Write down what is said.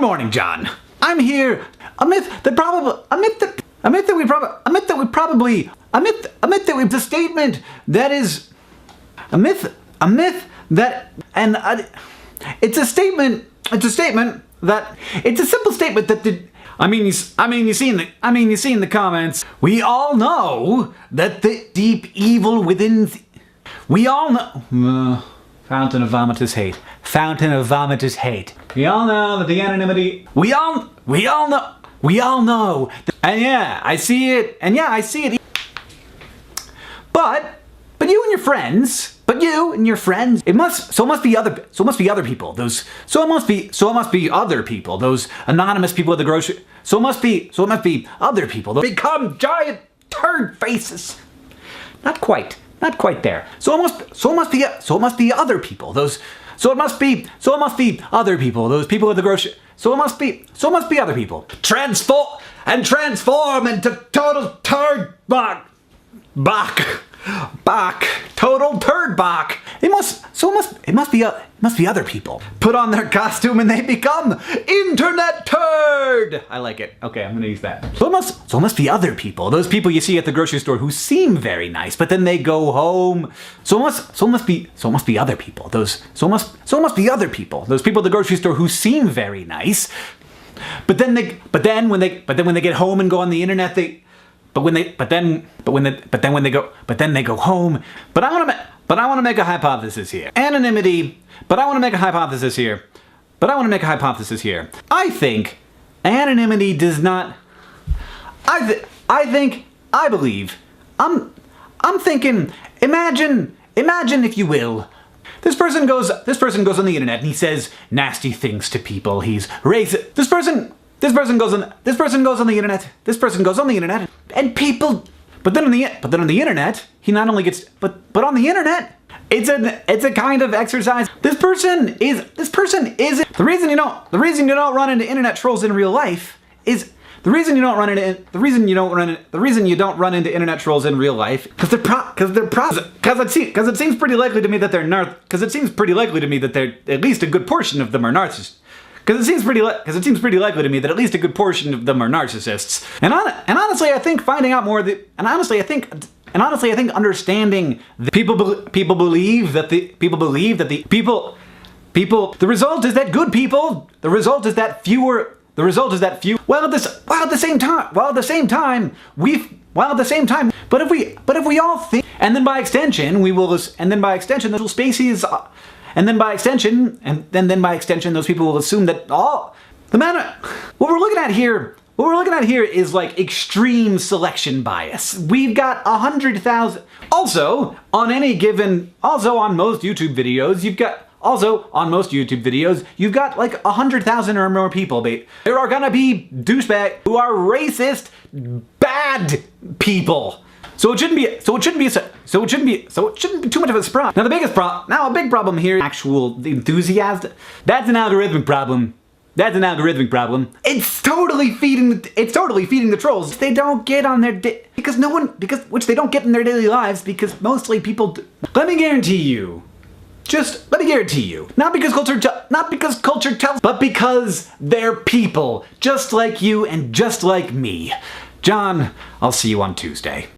morning, John. I'm here. A myth that it's a statement that is a myth that, and it's a statement that, it's a simple statement that you see in the comments. We all know that the deep evil within, we all know, Fountain of Vomit is hate. Fountain of Vomit is hate. We all know that the anonymity, we all know, and yeah, I see it, But you and your friends, it must be other people. Those anonymous people at the grocery. So it must be other people. Those become giant turd faces. Not quite there. So it must be other people. So it must be other people. Those people at the grocery. So it must be other people. Transform into total turd bach. Total turd bach. It must be other people. Put on their costume and they become internet turd. I like it. Okay, I'm gonna use that. So it must be other people. Those people you see at the grocery store who seem very nice, but then they go home. So it must be other people. So it must be other people. Those people at the grocery store who seem very nice, but then when they get home and go on the internet, when they go home. But I want to make a hypothesis here. Anonymity. But I want to make a hypothesis here. I think anonymity does not. I believe. I'm thinking. Imagine if you will. This person goes on the internet and he says nasty things to people. He's racist. This person goes on the internet and people, but then on the internet he not only gets, but on the internet it's a kind of exercise. This person is the reason you don't run into internet trolls in real life is the reason you don't run into internet trolls in real life because it seems pretty likely to me that at least a good portion of them are narcissists. Because it seems pretty likely to me that at least a good portion of them are narcissists. And honestly, I think finding out more of the, and honestly, I think understanding the people believe that the result is that good people, the result is that few, while at the same time, but if we all think, and then by extension, little species, and then by extension, those people will assume that what we're looking at here is like extreme selection bias. We've got 100,000. Also, on most YouTube videos, you've got like 100,000 or more people. There are gonna be douchebags who are racist, bad people. So it shouldn't be too much of a surprise. Now a big problem here, actual enthusiasm. That's an algorithmic problem. It's totally feeding the trolls. They don't get on their which they don't get in their daily lives because mostly people. Let me guarantee you. Not because culture tells, but because they're people just like you and just like me. John, I'll see you on Tuesday.